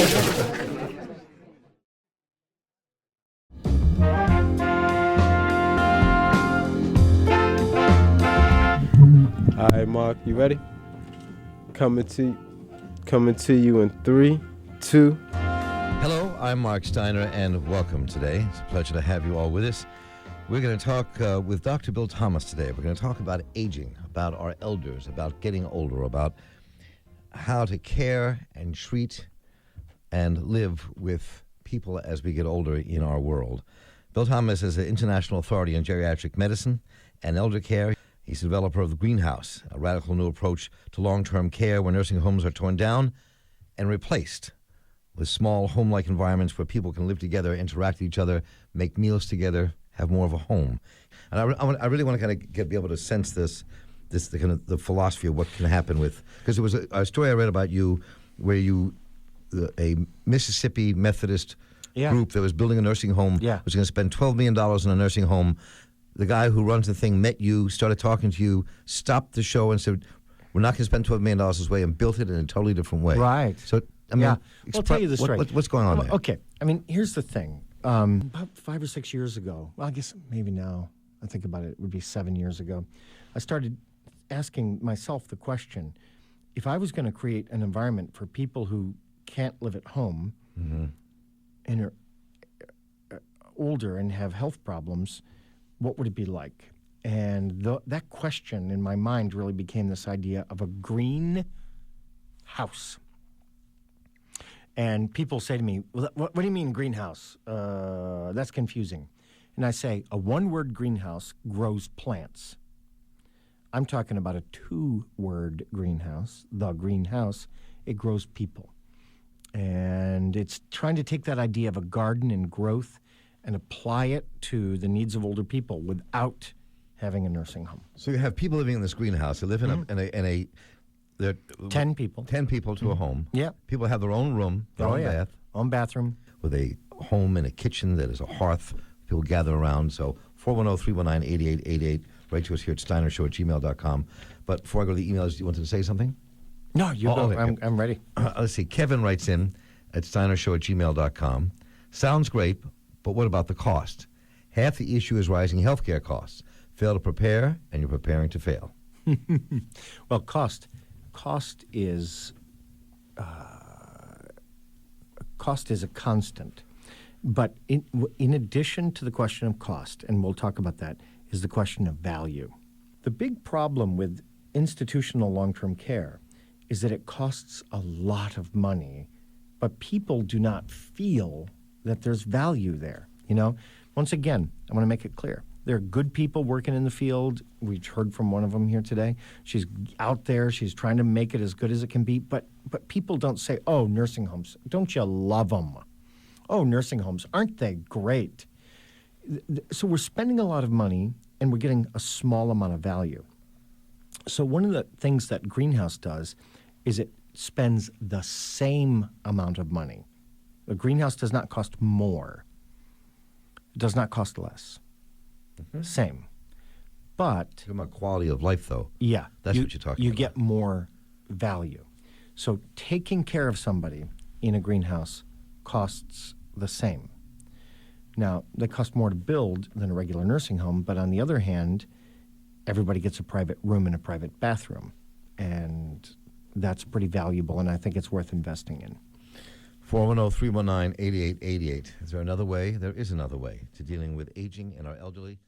All right, Mark, you ready? Coming to you in 3, 2. Hello, I'm Marc Steiner, and welcome today. It's a pleasure to have you all with us. We're going to talk with Dr. Bill Thomas today. We're going to talk about aging, about our elders, about getting older, about how to care and treat and live with people as we get older in our world. Bill Thomas is an international authority in geriatric medicine and elder care. He's the developer of the Greenhouse, a radical new approach to long-term care where nursing homes are torn down and replaced with small home-like environments where people can live together, interact with each other, make meals together, have more of a home. And I really want to kind of be able to sense the kind of the philosophy of what can happen with, because there was a story I read about you where a Mississippi Methodist group that was building a nursing home was going to spend $12 million in a nursing home. The guy who runs the thing met you, started talking to you, stopped the show and said, we're not going to spend $12 million this way, and built it in a totally different way. Right. So, I mean, I'll tell you the story. What's going on there? Okay. I mean, here's the thing. About 5 or 6 years ago, well, I guess maybe now I think about it, it would be 7 years ago, I started asking myself the question, if I was going to create an environment for people who can't live at home and are older and have health problems, what would it be like? And that question in my mind really became this idea of a green house. And people say to me, well, what do you mean greenhouse? That's confusing. And I say, a one-word greenhouse grows plants. I'm talking about a two-word greenhouse, the greenhouse. It grows people. And it's trying to take that idea of a garden and growth and apply it to the needs of older people without having a nursing home. So you have people living in this greenhouse. They live in a 10 people. 10 people to a home. Yeah. People have their own room, their own bath. Own bathroom. With a home and a kitchen that is a hearth. People gather around. So 410-319-8888. Write to us here at steinershow@gmail.com. But before I go to the emails, do you want to say something? No, you go. Okay. I'm ready. Let's see. Kevin writes in at steinershow@gmail.com. Sounds great, but what about the cost? Half the issue is rising healthcare costs. Fail to prepare, and you're preparing to fail. Well, cost is a constant. But in addition to the question of cost, and we'll talk about that, is the question of value. The big problem with institutional long-term care is that it costs a lot of money, but people do not feel that there's value there. You know, once again, I want to make it clear. There are good people working in the field. We heard from one of them here today. She's out there. She's trying to make it as good as it can be. But people don't say, oh, nursing homes, don't you love them? Oh, nursing homes, aren't they great? So we're spending a lot of money, and we're getting a small amount of value. So one of the things that Greenhouse does is it spends the same amount of money. A greenhouse does not cost more. It does not cost less. Same. But Talking about quality of life, though. yeah, That's what you're talking you about. get more value. So taking care of somebody in a greenhouse costs the same. Now, they cost more to build than a regular nursing home, but on the other hand, everybody gets a private room and a private bathroom. And that's pretty valuable, and I think it's worth investing in. 410-319-8888. Is there another way? There is another way to dealing with aging and our elderly.